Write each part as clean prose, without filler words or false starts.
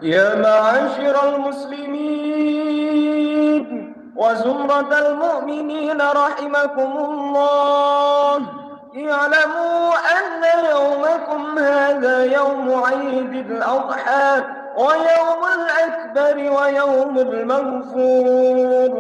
يا معاشر المسلمين وزمرة المؤمنين رحمكم الله، اعلموا أن يومكم هذا يوم عيد الأضحى ويوم الأكبر ويوم المغفور،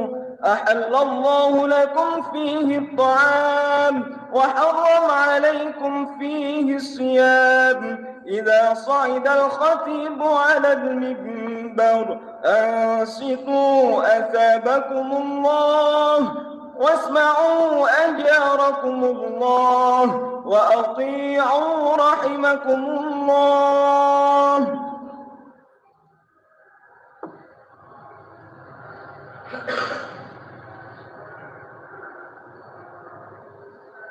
أحل الله لكم فيه الطعام وحرم عليكم فيه الصيام. إذا صعد الخطيب على المنبر أنصتوا أثابكم الله، واسمعوا أجاركم الله وأطيعوا رحمكم الله.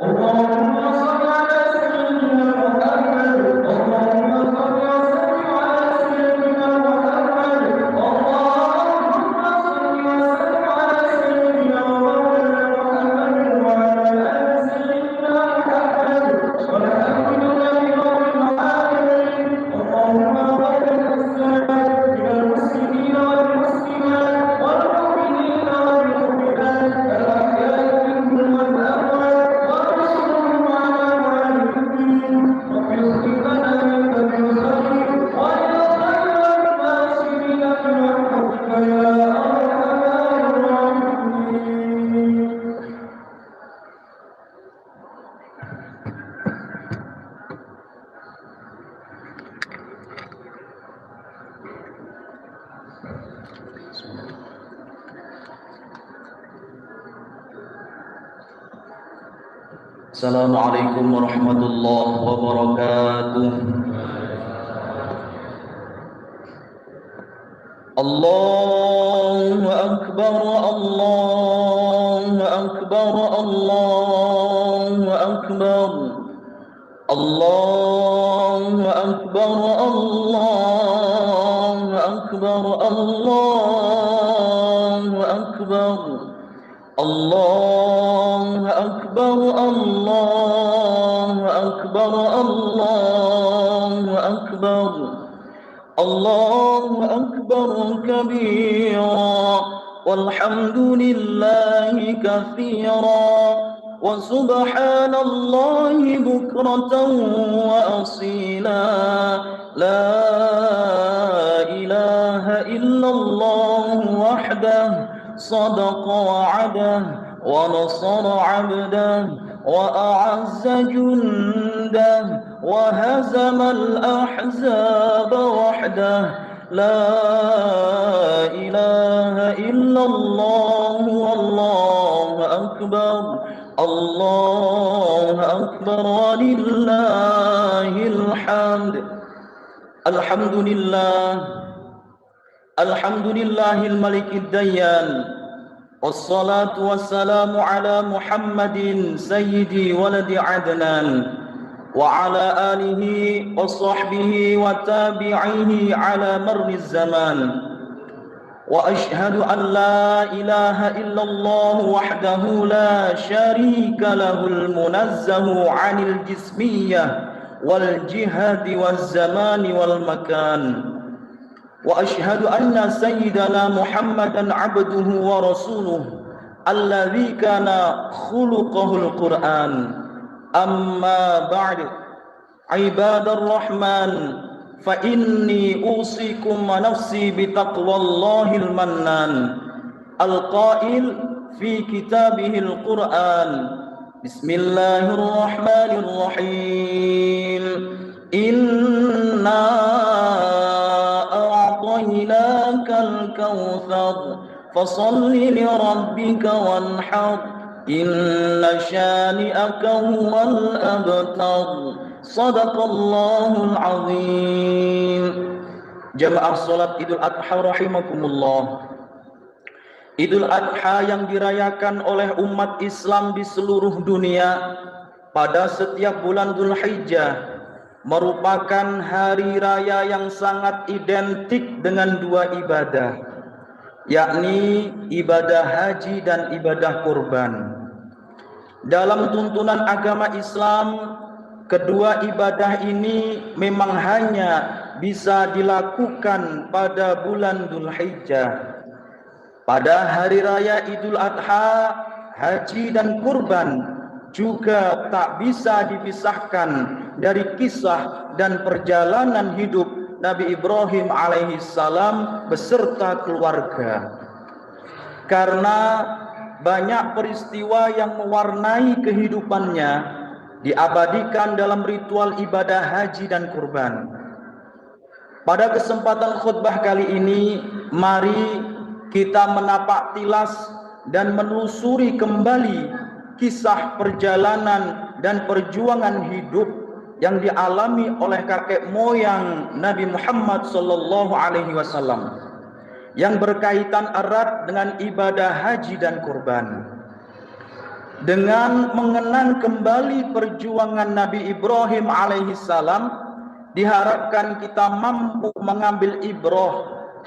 اللهم صل على سيدنا محمد. اللهم صل وسلم على سيدنا محمد. اللهم صل وسلم على سيدنا محمد وعلى آل سيدنا محمد والحمد لله رب العالمين. اللهم بارك الإسلام للمسلمين والمسلمات والمؤمنين والمؤمنات الأحياء منهم والأموات وانصرهم على معاندهم وبالخير بالخير والخير الناصرين برحمتك يا أرحم الراحمين. Assalamualaikum warahmatullahi wabarakatuh. Allahu akbar, Allahu akbar, Allahu akbar. Allahu akbar, Allahu akbar, Allahu akbar. Allahu akbar, Allahu akbar, Allahu akbar. Allahu akbar kabira walhamdulillahi katsira wa subhanallahi bukratan wa asila. La ilaha illallah wahdahu صدق وعده ونصر عبده وأعز جنده وهزم الأحزاب وحده. لا إله إلا الله والله أكبر. الله أكبر ولله الحمد. الحمد لله الحمد لله الملك الديان والصلاة والسلام على محمد سيد ولد عدنان وعلى آله وصحبه وتابعيه على مر الزمان. وأشهد أن لا إله إلا الله وحده لا شريك له المنزه عن الجسمية والجهاد والزمان والمكان. وأشهد أن سيدنا محمدا عبده ورسوله الذي كان خلقه القرآن. أما بعد عباد الرحمن فإني أوصيكم ونفسي بتقوى الله المنان القائل في كتابه القرآن: بسم الله الرحمن الرحيم. إنا أعطيناك الكوثر فصل لربك وانحر إن شانئك هو الأبتر. صدق الله العظيم. Jamaah salat Idul Adha rahimakumullah. Idul Adha yang dirayakan oleh umat Islam di seluruh dunia pada setiap bulan Dzulhijjah merupakan hari raya yang sangat identik dengan dua ibadah, yakni ibadah haji dan ibadah kurban. Dalam tuntunan agama Islam, kedua ibadah ini memang hanya bisa dilakukan pada bulan Dzulhijjah. Pada hari raya Idul Adha, haji dan kurban juga tak bisa dipisahkan dari kisah dan perjalanan hidup Nabi Ibrahim alaihissalam beserta keluarga. Karena banyak peristiwa yang mewarnai kehidupannya diabadikan dalam ritual ibadah haji dan kurban. Pada kesempatan khutbah kali ini, mari kita menapak tilas dan menelusuri kembali kisah perjalanan dan perjuangan hidup yang dialami oleh kakek moyang Nabi Muhammad sallallahu alaihi wasallam yang berkaitan erat dengan ibadah haji dan kurban. Dengan mengenang kembali perjuangan Nabi Ibrahim alaihissalam, diharapkan kita mampu mengambil ibrah,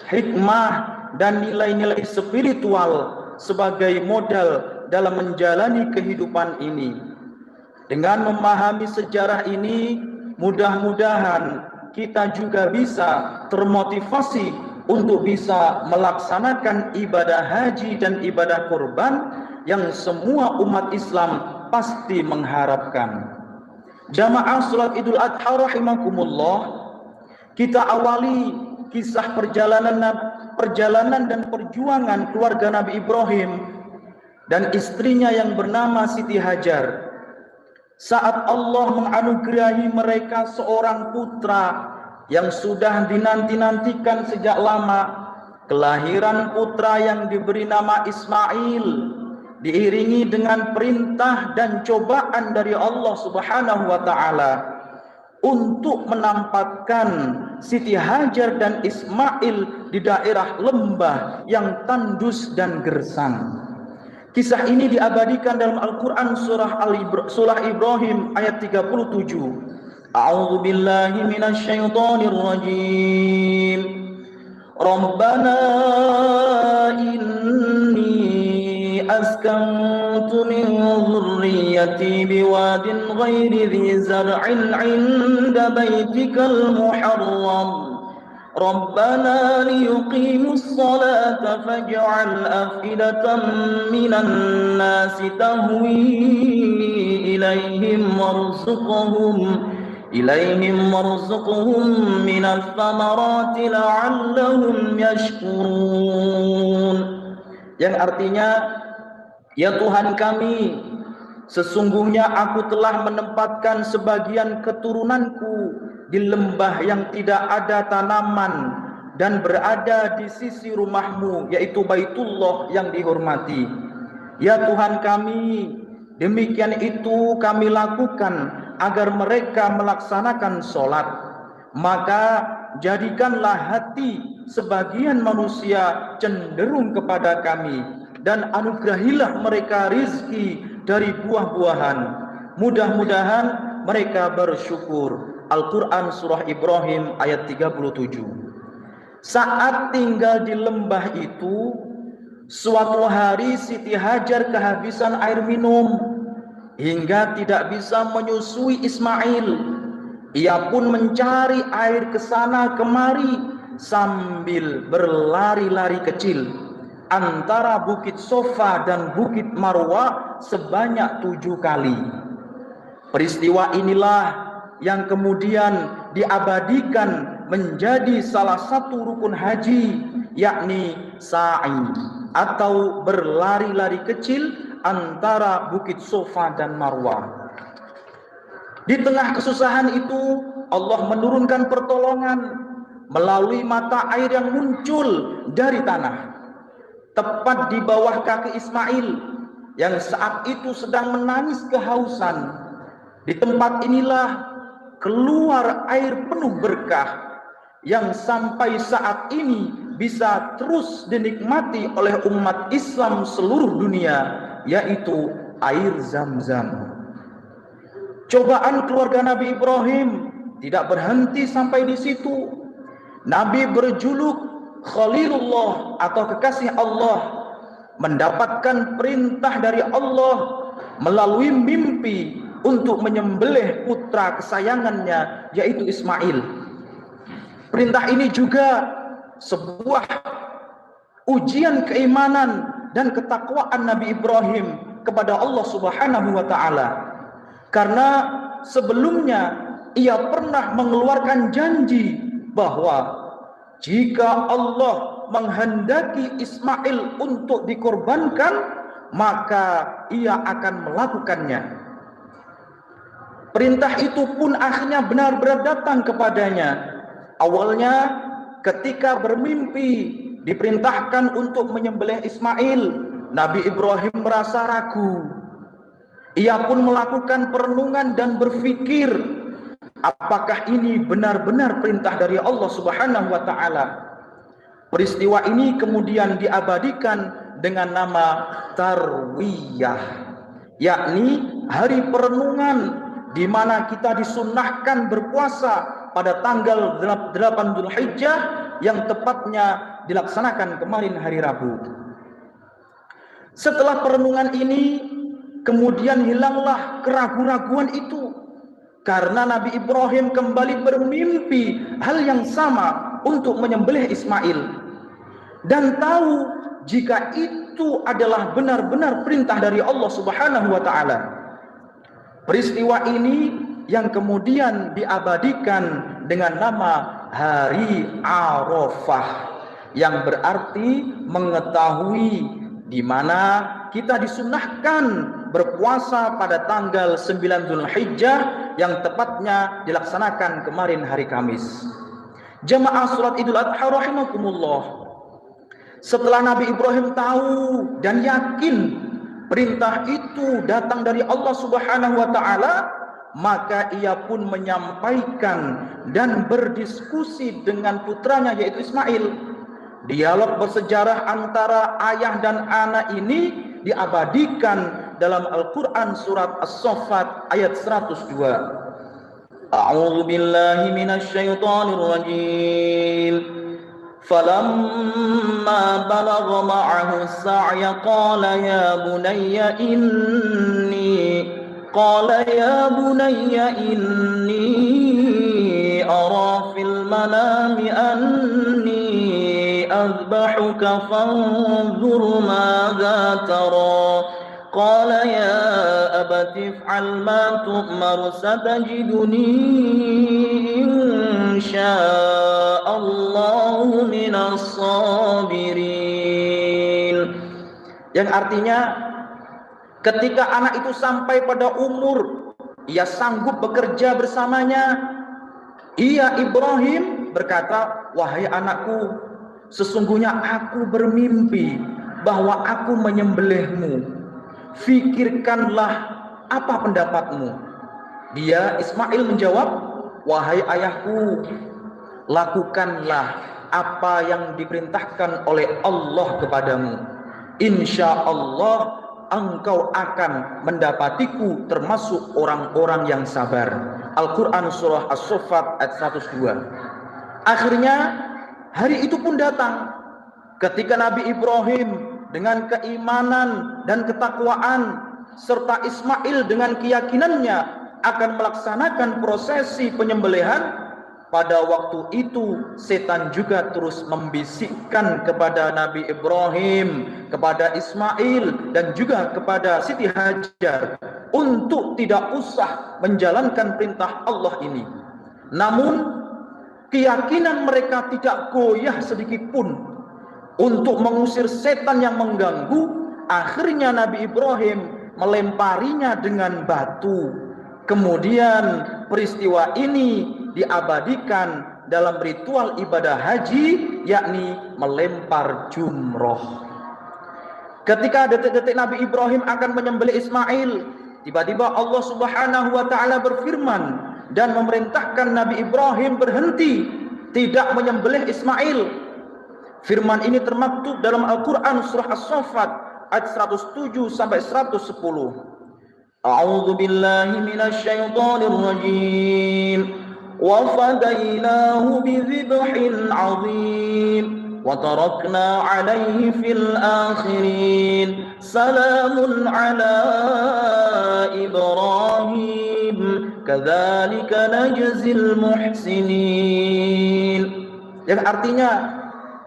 hikmah dan nilai-nilai spiritual sebagai modal dalam menjalani kehidupan ini. Dengan memahami sejarah ini, mudah-mudahan kita juga bisa termotivasi untuk bisa melaksanakan ibadah haji dan ibadah kurban yang semua umat Islam pasti mengharapkan. Jamaah salat Idul Adha rahimakumullah, kita awali kisah perjalanan dan perjuangan keluarga Nabi Ibrahim dan istrinya yang bernama Siti Hajar. Saat Allah menganugerahi mereka seorang putra yang sudah dinanti-nantikan sejak lama, kelahiran putra yang diberi nama Ismail, diiringi dengan perintah dan cobaan dari Allah Subhanahu wa taala untuk menampakkan Siti Hajar dan Ismail di daerah lembah yang tandus dan gersang. Kisah ini diabadikan dalam Al-Quran surah Ibrahim ayat 37. A'udzu billahi minasy syaithanir rajim. Rabbana inni askantu min dhurriyyati biwadin ghairi dhi zar'in 'inda baitikal muharram. ربنا ليقيموا الصلاة فاجعل أفئدة من الناس تهوي إليهم وارزقهم من الثمرات لعلهم يشكرون. Yang artinya, ya Tuhan kami, sesungguhnya aku telah menempatkan sebagian keturunanku di lembah yang tidak ada tanaman dan berada di sisi rumahmu, yaitu Baitullah yang dihormati. Ya Tuhan kami, demikian itu kami lakukan agar mereka melaksanakan sholat. Maka jadikanlah hati sebagian manusia cenderung kepada kami, dan anugerahilah mereka rizki dari buah-buahan. Mudah-mudahan mereka bersyukur. Al-Quran surah Ibrahim ayat 37. Saat tinggal di lembah itu, suatu hari Siti Hajar kehabisan air minum hingga tidak bisa menyusui Ismail. Ia pun mencari air ke sana kemari sambil berlari-lari kecil antara Bukit Sofa dan Bukit Marwa sebanyak 7 kali. Peristiwa inilah yang kemudian diabadikan menjadi salah satu rukun haji, yakni sa'i atau berlari-lari kecil antara Bukit Sofa dan Marwah. Di tengah kesusahan itu, Allah menurunkan pertolongan melalui mata air yang muncul dari tanah, tepat di bawah kaki Ismail yang saat itu sedang menangis kehausan. Di tempat inilah keluar air penuh berkah yang sampai saat ini bisa terus dinikmati oleh umat Islam seluruh dunia, yaitu air Zam-Zam. Cobaan keluarga Nabi Ibrahim tidak berhenti sampai di situ. Nabi berjuluk Khalilullah atau kekasih Allah mendapatkan perintah dari Allah melalui mimpi untuk menyembelih putra kesayangannya, yaitu Ismail. Perintah ini juga sebuah ujian keimanan dan ketakwaan Nabi Ibrahim kepada Allah Subhanahu wa taala. Karena sebelumnya ia pernah mengeluarkan janji bahwa jika Allah menghendaki Ismail untuk dikorbankan, maka ia akan melakukannya. Perintah itu pun akhirnya benar-benar datang kepadanya. Awalnya ketika bermimpi diperintahkan untuk menyembelih Ismail, Nabi Ibrahim merasa ragu. Ia pun melakukan perenungan dan berpikir, apakah ini benar-benar perintah dari Allah Subhanahu wa taala? Peristiwa ini kemudian diabadikan dengan nama Tarwiyah, yakni hari perenungan di mana kita disunnahkan berpuasa pada tanggal 8 Dzulhijjah yang tepatnya dilaksanakan kemarin hari Rabu. Setelah perenungan ini, kemudian hilanglah keraguan-raguan itu karena Nabi Ibrahim kembali bermimpi hal yang sama untuk menyembelih Ismail dan tahu jika itu adalah benar-benar perintah dari Allah Subhanahu wa taala. Peristiwa ini yang kemudian diabadikan dengan nama Hari Arafah, yang berarti mengetahui di mana kita disunnahkan berpuasa pada tanggal 9 Dzulhijjah yang tepatnya dilaksanakan kemarin hari Kamis. Jamaah salat Idul Adha rahimakumullah. Setelah Nabi Ibrahim tahu dan yakin perintah itu datang dari Allah Subhanahu wa taala, maka ia pun menyampaikan dan berdiskusi dengan putranya yaitu Ismail. Dialog bersejarah antara ayah dan anak ini diabadikan dalam Al-Quran surat As-Saffat ayat 102. A'udzu billahi minasyaitonir rajim. Falamma balagha ma'ahu as-sa'ya qala ya bunayya inni ara fil manami anni azbahuka fanzur madza tara. قال يا أبت افعل ما تؤمر ستجدني إن شاء الله من الصابرين. Yang artinya ketika anak itu sampai pada umur ia sanggup bekerja bersamanya, ia Ibrahim berkata, wahai anakku, sesungguhnya aku bermimpi bahwa aku menyembelihmu. Fikirkanlah apa pendapatmu. Dia Ismail menjawab, wahai ayahku, lakukanlah apa yang diperintahkan oleh Allah kepadamu. Insya Allah engkau akan mendapatiku termasuk orang-orang yang sabar. Al-Quran surah As-Saffat ayat 102. Akhirnya hari itu pun datang ketika Nabi Ibrahim dengan keimanan dan ketakwaan serta Ismail dengan keyakinannya akan melaksanakan prosesi penyembelihan. Pada waktu itu setan juga terus membisikkan kepada Nabi Ibrahim, kepada Ismail dan juga kepada Siti Hajar untuk tidak usah menjalankan perintah Allah ini. Namun keyakinan mereka tidak goyah sedikit pun untuk mengusir setan yang mengganggu. Akhirnya Nabi Ibrahim melemparinya dengan batu. Kemudian peristiwa ini diabadikan dalam ritual ibadah haji, yakni melempar jumroh. Ketika detik-detik Nabi Ibrahim akan menyembelih Ismail, tiba-tiba Allah Subhanahu wa taala berfirman dan memerintahkan Nabi Ibrahim berhenti tidak menyembelih Ismail. Firman ini termaktub dalam Al-Quran surah As-Saffat ayat 107 sampai 110. A'udzu billahi minasyaitonir rajim. Wa fadainahu bidzibhin 'adzim wa tarakna 'alaihi fil akhirin. Salamun 'ala Ibrahim. Kadzalika najzil muhsinin. Yang artinya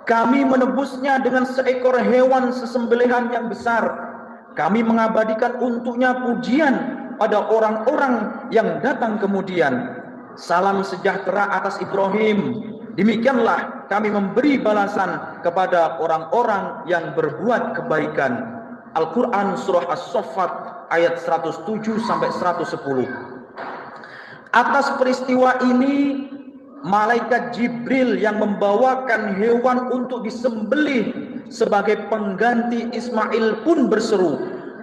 kami menebusnya dengan seekor hewan sesembelihan yang besar. Kami mengabadikan untuknya pujian pada orang-orang yang datang kemudian. Salam sejahtera atas Ibrahim. Demikianlah kami memberi balasan kepada orang-orang yang berbuat kebaikan. Al-Quran surah As-Saffat ayat 107 sampai 110. Atas peristiwa ini malaikat Jibril yang membawakan hewan untuk disembelih sebagai pengganti Ismail pun berseru,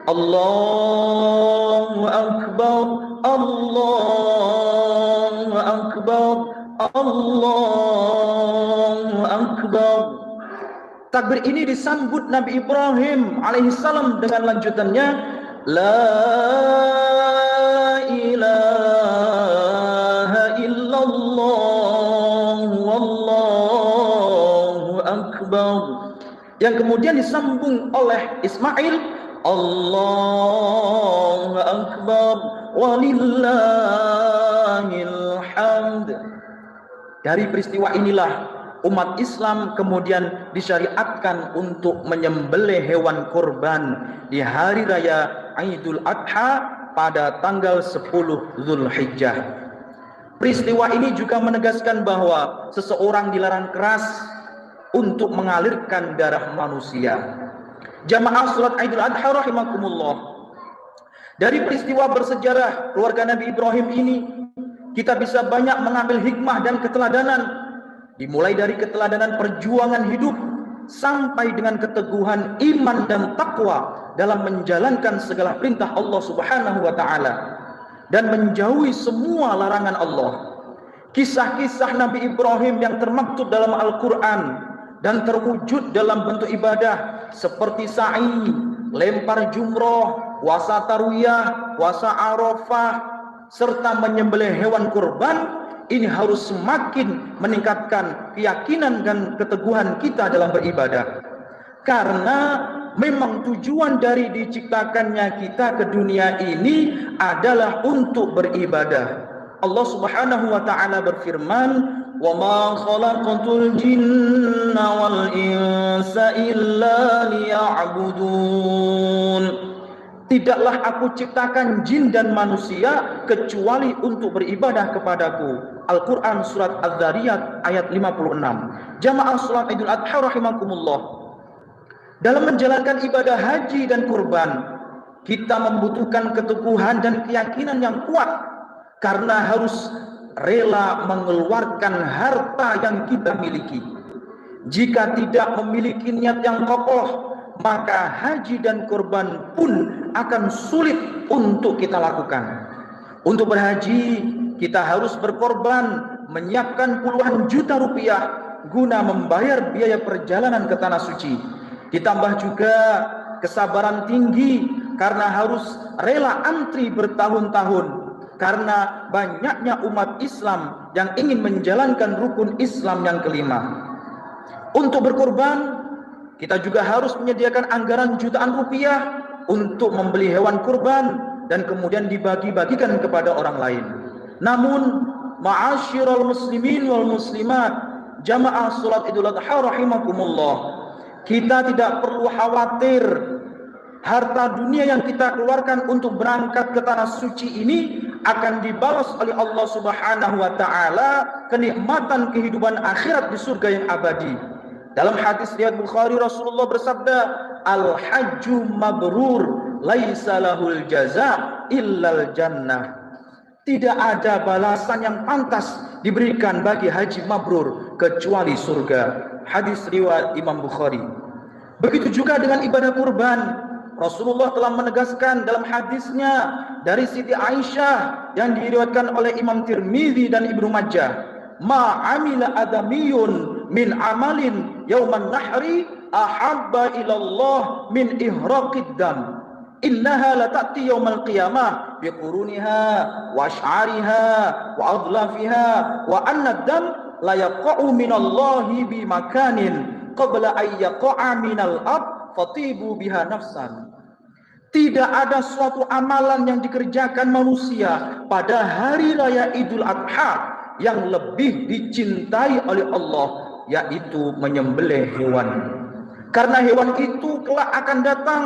Allahu Akbar, Allahu Akbar, Allahu Akbar. Takbir ini disambut Nabi Ibrahim alaihissalam dengan lanjutannya, La ilaha illallah wallahu akbar. Yang kemudian disambung oleh Ismail, Allahu akbar walillahil hamd. Dari peristiwa inilah umat Islam kemudian disyariatkan untuk menyembelih hewan kurban di hari raya Idul Adha pada tanggal 10 Zulhijjah. Peristiwa ini juga menegaskan bahwa seseorang dilarang keras untuk mengalirkan darah manusia. Jamaah salat Idul Adha rahimakumullah. Dari peristiwa bersejarah keluarga Nabi Ibrahim ini, kita bisa banyak mengambil hikmah dan keteladanan. Dimulai dari keteladanan perjuangan hidup sampai dengan keteguhan iman dan takwa dalam menjalankan segala perintah Allah Subhanahu wa taala dan menjauhi semua larangan Allah. Kisah-kisah Nabi Ibrahim yang termaktub dalam Al-Qur'an dan terwujud dalam bentuk ibadah seperti sa'i, lempar jumroh, puasa tarwiyah, puasa Arafah serta menyembelih hewan kurban, ini harus semakin meningkatkan keyakinan dan keteguhan kita dalam beribadah. Karena memang tujuan dari diciptakannya kita ke dunia ini adalah untuk beribadah. Allah Subhanahu wa taala berfirman, "Wa ma khalaqatul jinna wal insa illa liya'budun." Tidaklah aku ciptakan jin dan manusia kecuali untuk beribadah kepadaku. Al-Quran surat Az-Zariyat ayat 56. Jamaah salat Idul Adha rahimakumullah. Dalam menjalankan ibadah haji dan kurban, kita membutuhkan keteguhan dan keyakinan yang kuat karena harus rela mengeluarkan harta yang kita miliki. Jika tidak memiliki niat yang kokoh, maka haji dan kurban pun akan sulit untuk kita lakukan. Untuk berhaji, kita harus berkorban, menyiapkan puluhan juta rupiah guna membayar biaya perjalanan ke tanah suci. Ditambah juga kesabaran tinggi karena harus rela antri bertahun-tahun karena banyaknya umat Islam yang ingin menjalankan rukun Islam yang kelima. Untuk berkorban, kita juga harus menyediakan anggaran jutaan rupiah untuk membeli hewan kurban dan kemudian dibagi-bagikan kepada orang lain. Namun, ma'asyiral muslimin wal muslimat, jamaah salat Idul Adha rahimakumullah, kita tidak perlu khawatir harta dunia yang kita keluarkan untuk berangkat ke tanah suci ini akan dibalas oleh Allah Subhanahu wa taala kenikmatan kehidupan akhirat di surga yang abadi. Dalam hadis riwayat Bukhari, Rasulullah bersabda, Al-hajju mabrur laisa lahul jaza illal jannah. Tidak ada balasan yang pantas diberikan bagi haji mabrur kecuali surga. Hadis riwayat Imam Bukhari. Begitu juga dengan ibadah kurban. Rasulullah telah menegaskan dalam hadisnya dari Siti Aisyah yang diriwayatkan oleh Imam Tirmidzi dan Ibnu Majah, ma amila adamiyun min amalin yauman nahri ahabba ilallah min ihraqid dam innaha la ta'ti yaumal qiyamah biquruniha wa ash'ariha wa adlafiha wa anna dam la yaqa'u minallahi bi makanin qabla ay yaqa'a minal ard fatibu biha nafsan. Tidak ada suatu amalan yang dikerjakan manusia pada hari raya Idul Adha yang lebih dicintai oleh Allah, yaitu menyembelih hewan. Karena hewan itu kelak akan datang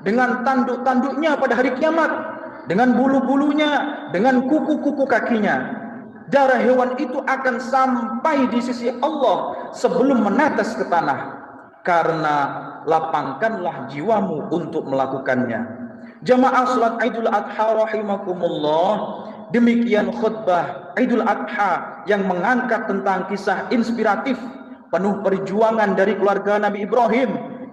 dengan tanduk-tanduknya pada hari kiamat, dengan bulu-bulunya, dengan kuku-kuku kakinya. Darah hewan itu akan sampai di sisi Allah sebelum menetes ke tanah. Karena lapangkanlah jiwamu untuk melakukannya. Jamaah salat Idul Adha rahimakumullah, demikian khutbah Idul Adha yang mengangkat tentang kisah inspiratif penuh perjuangan dari keluarga Nabi Ibrahim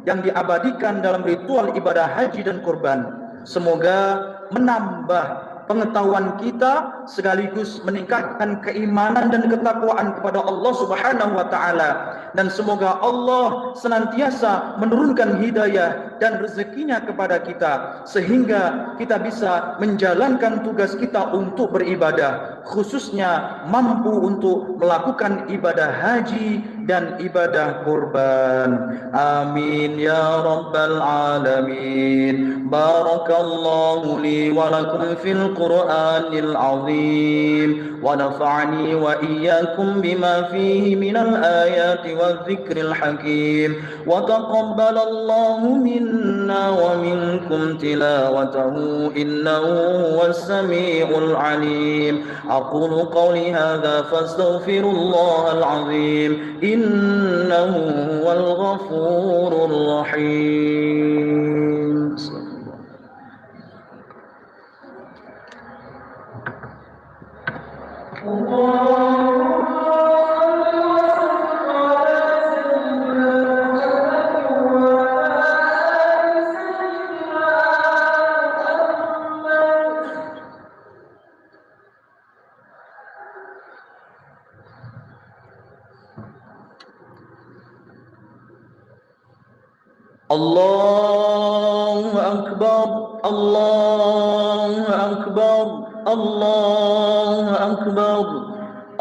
yang diabadikan dalam ritual ibadah haji dan kurban. Semoga menambah pengetahuan kita sekaligus meningkatkan keimanan dan ketakwaan kepada Allah Subhanahu wa taala, dan semoga Allah senantiasa menurunkan hidayah dan rezekinya kepada kita sehingga kita bisa menjalankan tugas kita untuk beribadah, khususnya mampu untuk melakukan ibadah haji dan ibadah kurban. Amin ya rabbal alamin. Barakallahu li wa lakum fil Qur'anil azim wa nafa'ani wa iyyakum bima fihi minal ayati wadh-dhikril hakim wa taqabbalallahu minna wa minkum tilawatahu innahu huwas samiul alim. Aqulu qawli hadha fastaghfirullahal azim innahu huwal ghafurur rahim. Allahu Akbar, Allahu Akbar, Allahu Akbar,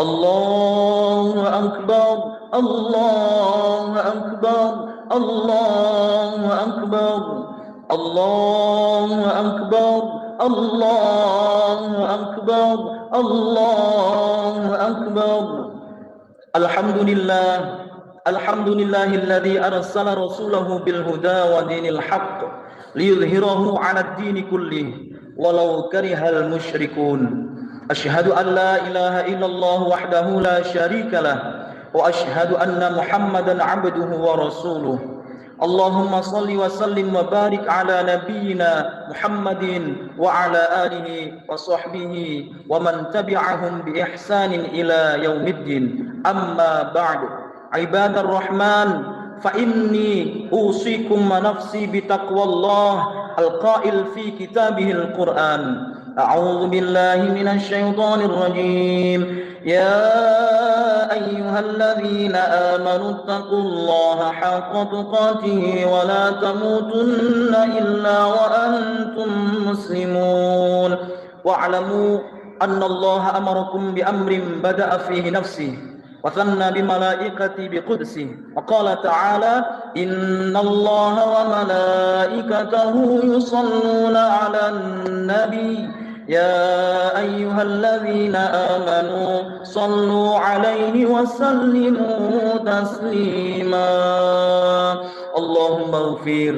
Allahu Akbar, Allahu Akbar, Allahu Akbar, Allahu Akbar, Allahu Akbar, Allahu Akbar. Alhamdulillah. Alhamdulillahilladzi arsala rasulahu bil huda wa dinil haqq liyudhhirahu 'alad dini kullih walau karihal musyrikun. Asyhadu an la ilaha illallah wahdahu la syarikalah wa asyhadu anna Muhammadan 'abduhu wa rasuluh. Allahumma salli wa sallim wa barik ala nabiyyina Muhammadin wa ala alihi wa sahbihi wa man tabi'ahum bi ihsanin ila yaumiddin. Amma ba'du. Ibadar Rahman, fa inni usikum wa nafsi bi taqwallah al-qail fi kitabihil Qur'an. A'udzu billahi minasy syaithanir rajim. Ya ayyuhalladzina amanu taqullaha haqqa tuqatih wa la tamutunna illa wa antum muslimun. Wa'lamu anna Allah amarakum bi amrin bada'a fihi nafsihi وثنى بملائكته بقدسه وقال تعالى إن الله وملائكته يصلون على النبي يا أيها الذين آمنوا صلوا عليه وسلموا تسليما. اللهم اغفر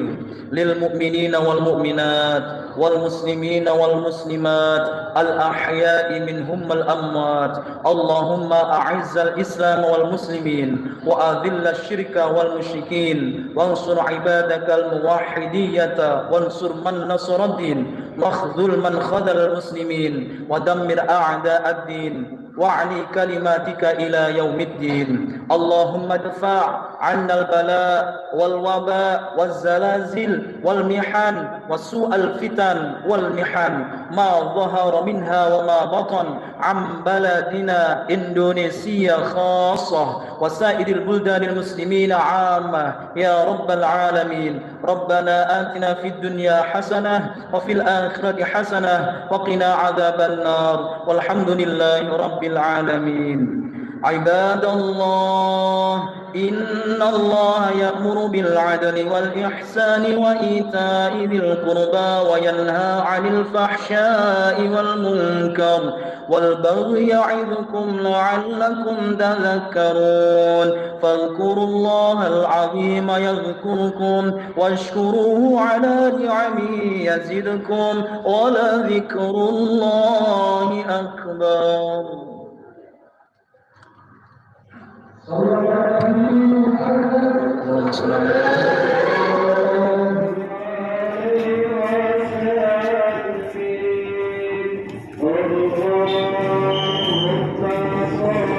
للمؤمنين والمؤمنات والمسلمين والمسلمات الأحياء منهم والأموات. اللهم أعز الإسلام والمسلمين وأذل الشرك والمشركين وانصر عبادك الموحدية وانصر من نصر الدين واخذل من خذل المسلمين ودمر أعداء الدين وأعلي كلماتك إلى يوم الدين. اللهم ادفع عنا البلاء والوباء والزلازل والمحن وسوء الفتن والمحن ما ظهر منها وما بطن عن بلدنا إندونيسيا خاصة وسائر البلدان المسلمين عامة يا رب العالمين. ربنا آتنا في الدنيا حسنة وفي الآخرة حسنة وقنا عذاب النار والحمد لله رب العالمين. عباد الله إن الله يأمر بالعدل والإحسان وإيتاء ذي القربى وينهى عن الفحشاء والمنكر والبغي يعظكم لعلكم تذكرون. فاذكروا الله العظيم يذكركم واشكروه على نعمه يزدكم ولذكر الله أكبر.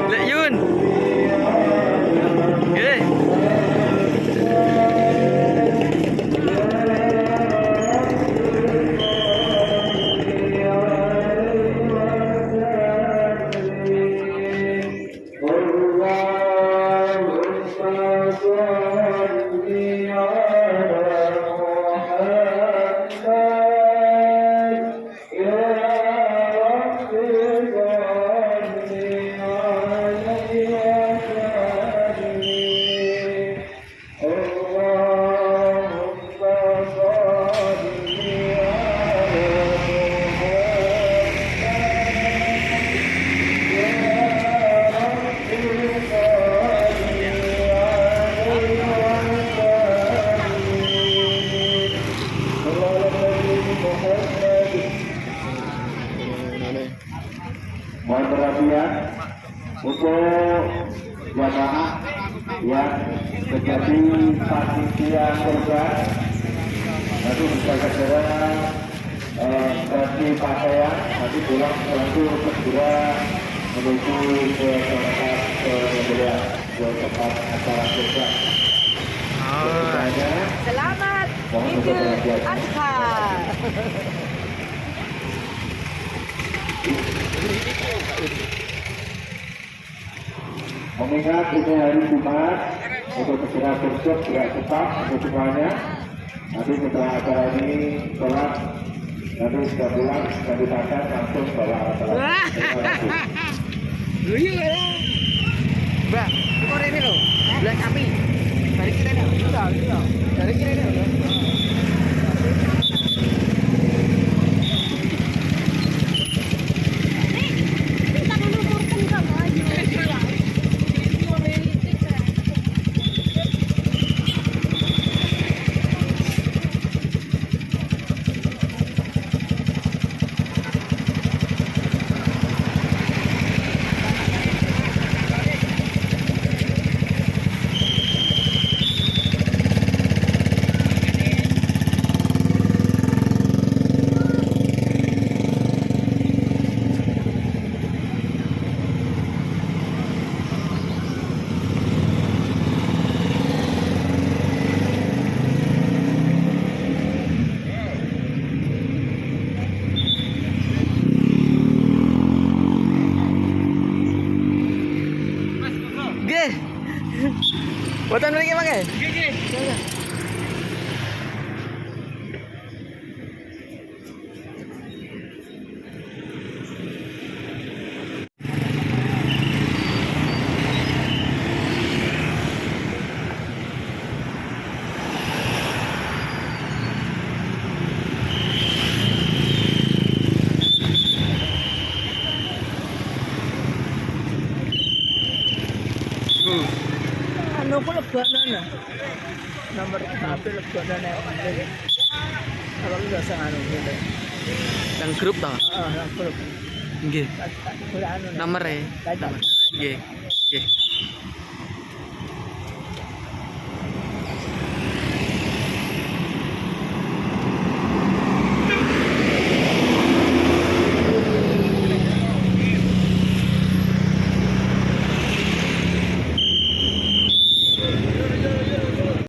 Lek Yun. Okay. Mohon perhatian untuk jamaah yang menjadi panitia korban, nanti bisa segera ganti pakaian, nanti pulang langsung segera menuju ke tempat pembelian, ke tempat acara korban. Selamat Idul Adha. Mengingat ini hari Jumat, untuk segera bersiap, segera cepat untuk semuanya. Nanti setelah acara ini sholat, nanti sudah pulang, ganti pakaian langsung bawa alat-alat. Terima kasih. Mbak, kok ini loh, belas api. Dari kira ini, dari kira ini. Buatan lagi pakai? Anu ko lebokno nah. Nomor HP lebokno nek. Kalau udah anu gitu. Dan grup toh? Heeh, grup. Nggih. Ora anu. Nomor e. Nggih. Nggih.